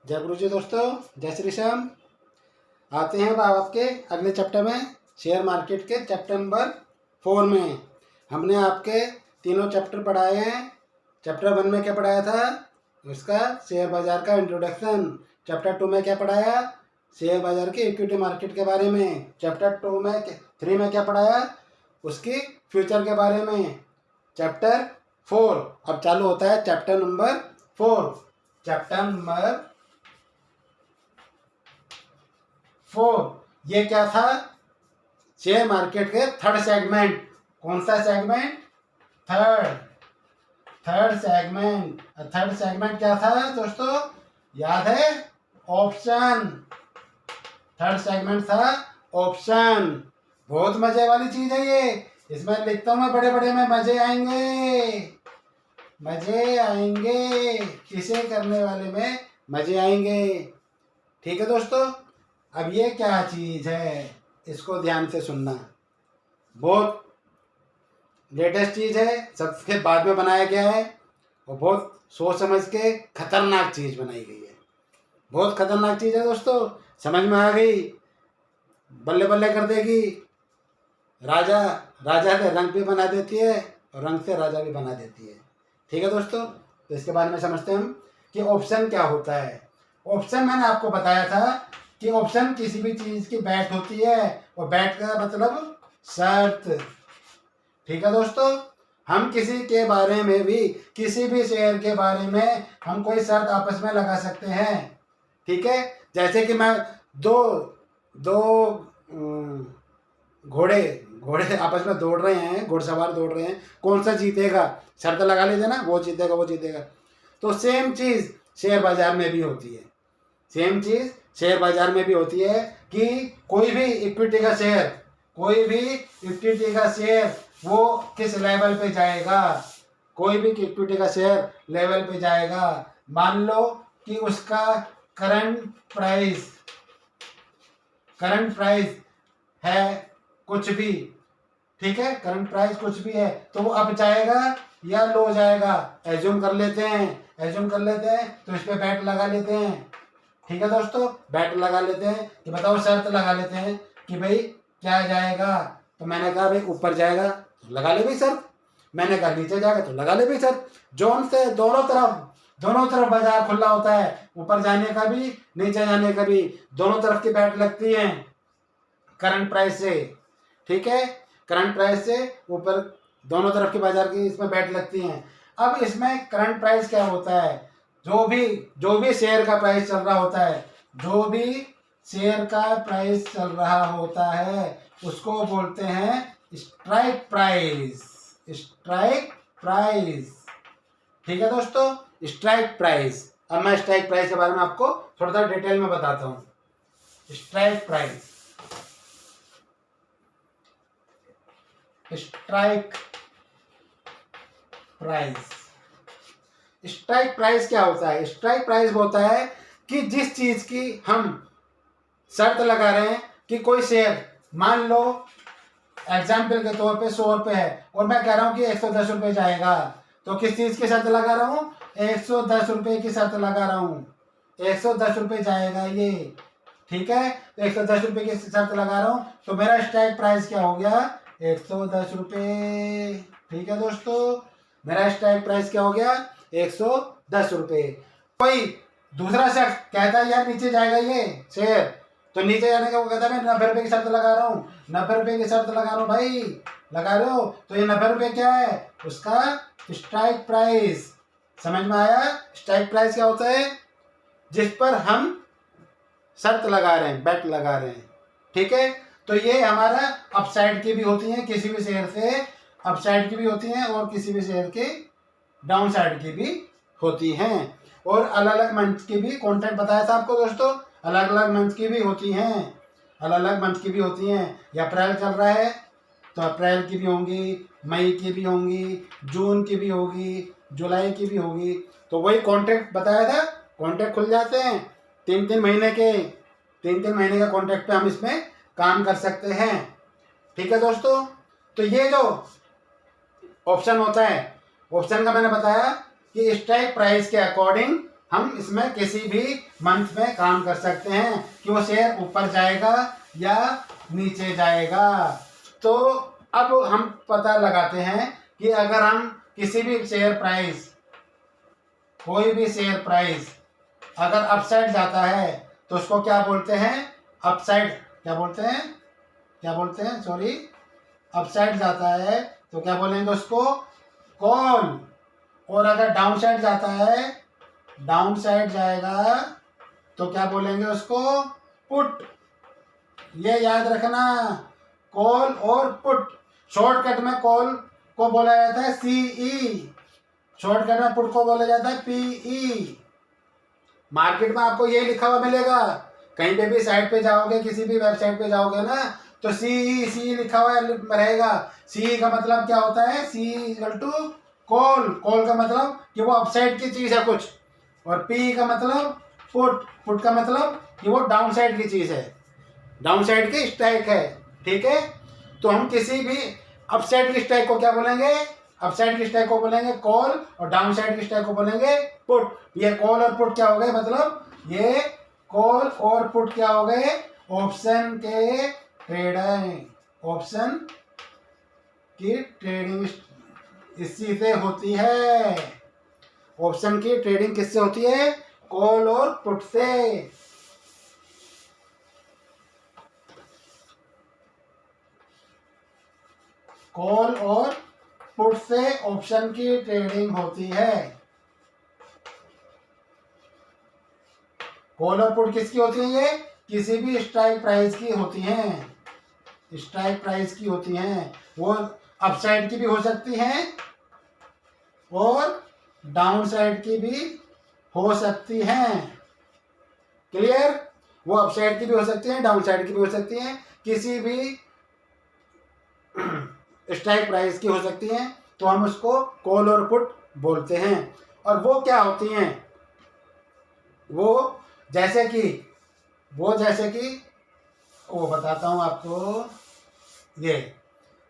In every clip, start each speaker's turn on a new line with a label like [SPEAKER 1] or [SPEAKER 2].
[SPEAKER 1] जय गुरु जी दोस्तों, जय श्री श्याम। आते हैं अब आपके अगले चैप्टर में, शेयर मार्केट के चैप्टर नंबर 4 में। हमने आपके तीनों चैप्टर पढ़ाए हैं। चैप्टर 1 में क्या पढ़ाया था, उसका शेयर बाजार का इंट्रोडक्शन। चैप्टर 2 में क्या पढ़ाया, शेयर बाजार की इक्विटी मार्केट के बारे में। चैप्टर 3 में क्या पढ़ाया, उसकी फ्यूचर के बारे में। चैप्टर 4 अब चालू होता है, चैप्टर नंबर 4। चैप्टर नंबर 4 ये क्या था, शेयर मार्केट के थर्ड सेगमेंट। कौन सा segment, third segment. Third segment क्या था दोस्तों, याद है, ऑप्शन। थर्ड सेगमेंट था ऑप्शन। बहुत मजे वाली चीज है ये, इसमें लिखता हूं मैं बड़े बड़े में, मजे आएंगे, मजे आएंगे, इसे करने वाले में मजे आएंगे। ठीक है दोस्तों, अब ये क्या चीज है, इसको ध्यान से सुनना। बहुत लेटेस्ट चीज है, सबके बाद में बनाया गया है और बहुत सोच समझ के खतरनाक चीज बनाई गई है। बहुत खतरनाक चीज है दोस्तों, समझ में आ गई, बल्ले बल्ले कर देगी। राजा के रंग भी बना देती है और रंग से राजा भी बना देती है। ठीक है दोस्तों, तो इसके बारे में समझते हैं हम कि ऑप्शन क्या होता है। ऑप्शन मैंने आपको बताया था कि ऑप्शन किसी भी चीज की बैट होती है और बैट का मतलब शर्त। ठीक है दोस्तों, हम किसी के बारे में भी, किसी भी शेयर के बारे में हम कोई शर्त आपस में लगा सकते हैं। ठीक है, जैसे कि मैं दो घोड़े आपस में दौड़ रहे हैं, घुड़सवार दौड़ रहे हैं, कौन सा जीतेगा, शर्त लगा लीजिए ना, वो जीतेगा। तो सेम चीज शेयर बाजार में भी होती है। सेम चीज शेयर बाजार में भी होती है कि कोई भी इक्विटी का शेयर वो किस लेवल पे जाएगा, कोई भी इक्विटी का शेयर लेवल पे जाएगा। मान लो कि उसका करंट प्राइस है कुछ भी, ठीक है, करंट प्राइस कुछ भी है, तो वो अप जाएगा या लो जाएगा, एज्यूम कर लेते हैं, तो इस पे बैट लगा लेते हैं। ठीक है दोस्तों, बैट लगा लेते हैं कि बताओ, शर्त लगा लेते हैं कि भाई क्या जाएगा। तो मैंने कहा भाई ऊपर जाएगा तो लगा ले भाई शर्त, मैंने कहा नीचे जाएगा तो लगा ले भाई शर्त। जोन से दोनों तरफ बाजार खुला होता है, ऊपर जाने का भी नीचे जाने का भी, दोनों तरफ की बैट लगती है करंट प्राइस से। ठीक है, करंट प्राइस से ऊपर दोनों तरफ की बाजार की इसमें बैट लगती हैं। अब इसमें करंट प्राइस क्या होता है, जो भी शेयर का प्राइस चल रहा होता है, उसको बोलते हैं स्ट्राइक प्राइस। ठीक है दोस्तों, स्ट्राइक प्राइस। अब मैं स्ट्राइक प्राइस के बारे में आपको थोड़ा सा डिटेल में बताता हूं। स्ट्राइक प्राइस क्या होता है। स्ट्राइक प्राइस होता है कि जिस चीज की हम शर्त लगा रहे हैं कि कोई शेयर, मान लो एग्जाम्पल के तौर पे 100 रुपये है और मैं कह रहा हूं कि 110 रुपये जाएगा, तो किस चीज की शर्त लगा रहा हूं, 110 रुपये की शर्त लगा रहा हूं, 110 रुपये जाएगा ये। ठीक है, तो 110 रुपये की शर्त लगा रहा हूं, तो मेरा स्ट्राइक प्राइस क्या हो गया, 110 रुपये। ठीक है दोस्तों, मेरा स्ट्राइक प्राइस क्या हो गया, 110 रुपये। कोई दूसरा शख्स कहता है यार नीचे जाएगा ये शेयर, तो नीचे जाने का वो कहता है मैं 90 रुपये की शर्त लगा रहा हूँ, 90 रुपये की शर्त लगा रहा हूँ भाई, लगा रहे हो, तो ये 90 रुपये क्या है, उसका स्ट्राइक प्राइस। समझ में आया, स्ट्राइक प्राइस क्या होता है, जिस पर हम शर्त लगा रहे हैं, बेट लगा रहे हैं। ठीक है, तो ये हमारा अपसाइड की भी होती है, किसी भी शेयर से अपसाइड की भी होती हैं और किसी भी शेयर के डाउन साइड की भी होती हैं। और अलग अलग मंथ की भी कॉन्ट्रैक्ट बताया था आपको दोस्तों, अलग अलग मंथ की भी होती हैं, या अप्रैल चल रहा है तो अप्रैल की भी होंगी, मई की भी होंगी, जून की भी होगी, जुलाई की भी होगी। तो वही कॉन्ट्रैक्ट बताया था, कॉन्ट्रैक्ट खुल जाते हैं 3-3 महीने का कॉन्ट्रैक्ट पे हम इसमें काम कर सकते हैं। ठीक है दोस्तों, तो ये जो ऑप्शन होता है, ऑप्शन का मैंने बताया कि स्ट्राइक प्राइस के अकॉर्डिंग हम इसमें किसी भी मंथ में काम कर सकते हैं कि वो शेयर ऊपर जाएगा या नीचे जाएगा। तो अब हम पता लगाते हैं कि अगर हम किसी भी शेयर प्राइस, कोई भी शेयर प्राइस अगर अपसाइड जाता है तो उसको क्या बोलते हैं? अपसाइड क्या बोलते हैं सॉरी, अपसाइड जाता है तो क्या बोलेंगे उसको? कॉल। और अगर डाउन साइड जाता है, डाउन साइड जाएगा तो क्या बोलेंगे उसको? पुट। ये याद रखना, कॉल और पुट। शॉर्टकट में कॉल को बोला जाता है सीई, शॉर्टकट में पुट को बोला जाता है पीई। मार्केट में आपको ये लिखा हुआ मिलेगा, कहीं पे भी साइट पे जाओगे, किसी भी वेबसाइट पे जाओगे ना, तो सी लिखा हुआ रहेगा। सी का मतलब क्या होता है? सी इक्वल टू कॉल। कॉल का मतलब कि वो अपसाइड की चीज है कुछ, और पी का मतलब पुट। पुट का मतलब कि वो डाउन साइड की चीज है, डाउन साइड की स्ट्राइक है। ठीक है, तो हम किसी भी अपसाइड की स्ट्राइक को क्या बोलेंगे? अपसाइड की स्ट्राइक को बोलेंगे कॉल, और डाउन साइड की स्ट्राइक को बोलेंगे पुट। ये कॉल और पुट क्या हो गए? मतलब ये कॉल और पुट क्या हो गए? ऑप्शन के ट्रेडर। ऑप्शन की ट्रेडिंग इसी से होती है। ऑप्शन की ट्रेडिंग किससे होती है? कॉल और पुट से। कॉल और पुट से ऑप्शन की ट्रेडिंग होती है। कॉल और पुट किसकी होती है? ये किसी भी स्ट्राइक प्राइस की होती हैं, स्ट्राइक प्राइस की होती हैं। वो अपसाइड की भी हो सकती हैं और डाउन साइड की भी हो सकती हैं। क्लियर? वो अपसाइड की भी हो सकती हैं, डाउन साइड की भी हो सकती हैं, किसी भी स्ट्राइक प्राइस की हो सकती हैं। तो हम उसको कॉल और पुट बोलते हैं। और वो क्या होती हैं? वो जैसे कि वो बताता हूं आपको। ये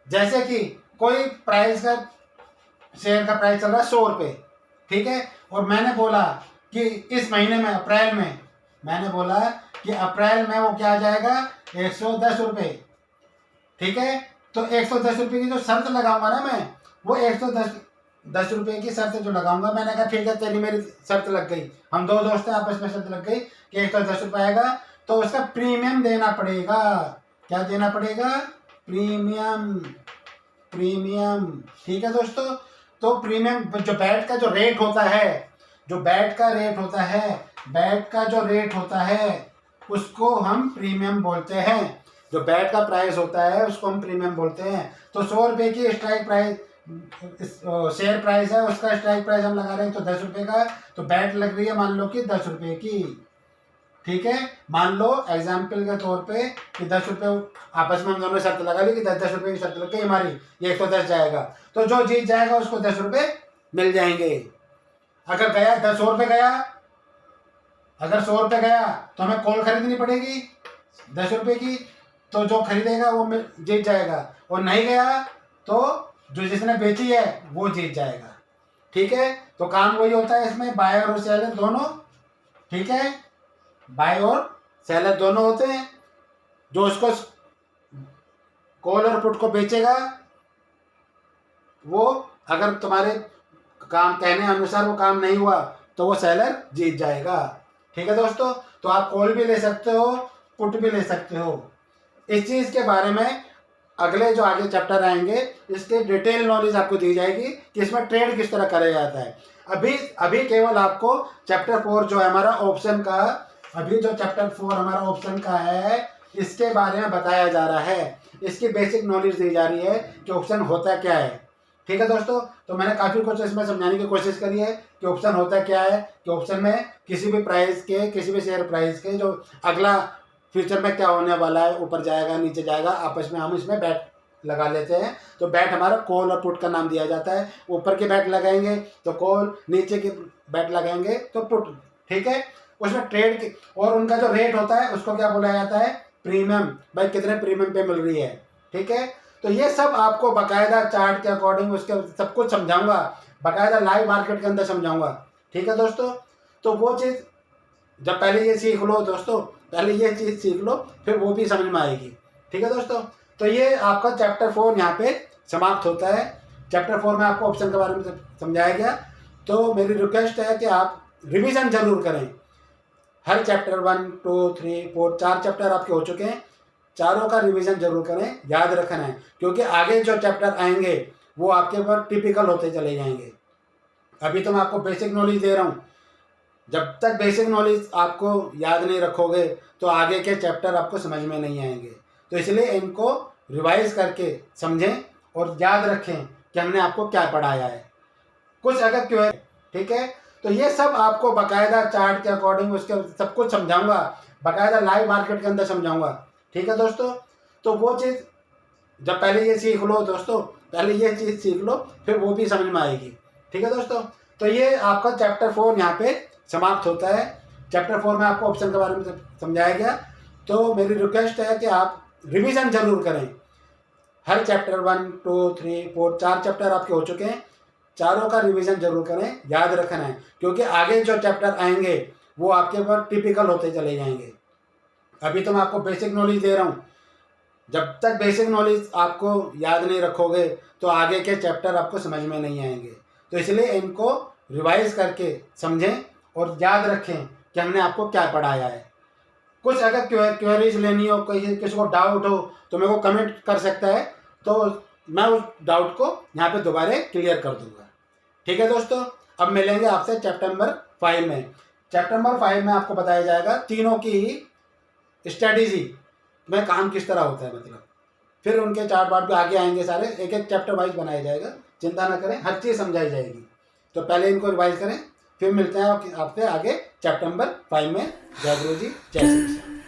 [SPEAKER 1] जैसे कि कोई प्राइस का, शेयर का प्राइस चल रहा है 100 रुपये, ठीक है, और मैंने बोला कि इस महीने में, अप्रैल में, मैंने बोला कि अप्रैल में वो क्या आ जाएगा? 110 रुपये। ठीक है, तो 110 रुपये की जो शर्त लगाऊंगा ना मैं, वो 110 रुपये की शर्त जो लगाऊंगा, मैंने कहा ठीक है, तेरी मेरी शर्त लग गई, हम दो दोस्त हैं, आपस में शर्त लग गई कि 110 रुपये आएगा, तो उसका प्रीमियम देना पड़ेगा। क्या देना पड़ेगा? प्रीमियम। प्रीमियम। ठीक है दोस्तों, तो प्रीमियम जो बैट का जो रेट होता है, जो बैट का रेट होता है, बैट का जो रेट होता है उसको हम प्रीमियम बोलते हैं। जो बैट का प्राइस होता है उसको हम प्रीमियम बोलते हैं। तो 100 रुपये की स्ट्राइक प्राइस, शेयर प्राइस है, उसका स्ट्राइक प्राइस हम लगा रहे हैं तो 10 रुपये का, तो बैट लग रही है मान लो कि 10 रुपये की। ठीक है, मान लो एग्जाम्पल के तौर पे कि 10 रुपये आपस में हम दोनों शर्त लगा ली कि 10-10 रुपये की शर्त लग गई हमारी, ये 110 जाएगा, तो जो जीत जाएगा उसको 10 रुपये मिल जाएंगे। अगर गया 10 रुपये गया, अगर 100 रुपये गया तो हमें कॉल खरीदनी पड़ेगी 10 रुपये की, तो जो खरीदेगा वो जीत जाएगा, और नहीं गया तो जो जिसने बेची है वो जीत जाएगा। ठीक है, तो काम वही होता है इसमें, बायर और सेलर दोनों। ठीक है, बाय और सेलर दोनों होते हैं। जो उसको कॉल और पुट को बेचेगा, वो अगर तुम्हारे काम कहने अनुसार वो काम नहीं हुआ तो वो सेलर जीत जाएगा। ठीक है दोस्तों, तो आप कॉल भी ले सकते हो, पुट भी ले सकते हो। इस चीज़ के बारे में अगले जो आगे चैप्टर आएंगे इसके डिटेल नॉलेज आपको दी जाएगी कि इसमें ट्रेड किस तरह करा जाता है। अभी केवल आपको चैप्टर 4 जो है हमारा ऑप्शन का, अभी जो चैप्टर 4 हमारा ऑप्शन का है इसके बारे में बताया जा रहा है, इसकी बेसिक नॉलेज दी जा रही है कि ऑप्शन होता क्या है। ठीक है दोस्तों, तो मैंने काफ़ी कुछ इसमें समझाने की कोशिश करी है कि ऑप्शन होता क्या है, कि ऑप्शन में किसी भी प्राइस के, किसी भी शेयर प्राइस के जो अगला फ्यूचर में क्या होने वाला है, ऊपर जाएगा नीचे जाएगा, आपस में हम इसमें बैट लगा लेते हैं। तो बैट हमारा कॉल और पुट का नाम दिया जाता है। ऊपर के बैट लगाएंगे तो कॉल, नीचे के बैट लगाएंगे तो पुट। ठीक है, उसमें ट्रेड की और उनका जो रेट होता है उसको क्या बोला जाता है? प्रीमियम। भाई कितने प्रीमियम पे मिल रही है। ठीक है, तो ये सब आपको बाकायदा चार्ट के अकॉर्डिंग उसके सब कुछ समझाऊंगा, बाकायदा लाइव मार्केट के अंदर समझाऊंगा। ठीक है दोस्तों, तो वो चीज़ जब पहले ये सीख लो दोस्तों, पहले ये चीज़ सीख लो, फिर वो भी समझ में आएगी। ठीक है दोस्तों, तो ये आपका चैप्टर 4 यहाँ पे समाप्त होता है। चैप्टर 4 में आपको ऑप्शन के बारे में समझाया गया। तो मेरी रिक्वेस्ट है कि आप रिवीजन जरूर करें। हर चैप्टर 1, 2, 3, 4 4 चैप्टर आपके हो चुके हैं, चारों का रिवीजन जरूर करें, याद रखना है, क्योंकि आगे जो चैप्टर आएंगे वो आपके ऊपर टिपिकल होते चले जाएंगे। अभी तो मैं आपको बेसिक नॉलेज दे रहा हूँ, जब तक बेसिक नॉलेज आपको याद नहीं रखोगे तो आगे के चैप्टर आपको समझ में नहीं आएंगे। तो इसलिए इनको रिवाइज करके समझें और याद रखें कि हमने आपको क्या पढ़ाया है। कुछ अगर क्यों है, ठीक है, तो ये सब आपको बाकायदा चार्ट के अकॉर्डिंग उसके सब कुछ समझाऊंगा, बाकायदा लाइव मार्केट के अंदर समझाऊंगा। ठीक है दोस्तों, तो वो चीज़ जब पहले ये सीख लो दोस्तों, पहले ये चीज़ सीख लो, फिर वो भी समझ में आएगी। ठीक है दोस्तों, तो ये आपका चैप्टर 4 यहाँ पे समाप्त होता है। चैप्टर 4 में आपको ऑप्शन के बारे में समझाया गया। तो मेरी रिक्वेस्ट है कि आप रिवीजन जरूर करें। हर चैप्टर 1, 2, 3, 4 4 चैप्टर आपके हो चुके हैं, चारों का रिवीजन जरूर करें, याद रखना है, क्योंकि आगे जो चैप्टर आएंगे वो आपके ऊपर टिपिकल होते चले जाएंगे। अभी तो मैं आपको बेसिक नॉलेज दे रहा हूँ, जब तक बेसिक नॉलेज आपको याद नहीं रखोगे तो आगे के चैप्टर आपको समझ में नहीं आएंगे। तो इसलिए इनको रिवाइज करके समझें और याद रखें कि हमने आपको क्या पढ़ाया है। कुछ अगर क्वेरीज लेनी हो, किसी को डाउट हो तो मेरे को कमेंट कर सकता है, तो मैं उस डाउट को यहाँ पे दोबारा क्लियर कर दूंगा। ठीक है दोस्तों, अब मिलेंगे आपसे चैप्टर नंबर 5 में। चैप्टर नंबर 5 में आपको बताया जाएगा तीनों की ही स्ट्रेटेजी में काम किस तरह होता है, मतलब फिर उनके चार्ट बार्ट भी आगे आएंगे सारे, एक एक चैप्टर वाइज बनाया जाएगा, चिंता ना करें, हर चीज़ समझाई जाएगी। तो पहले इनको रिवाइज करें, फिर मिलते हैं आपसे आगे चैप्टर नंबर 5 में। जय गुरु जी, जय श्री कृष्ण।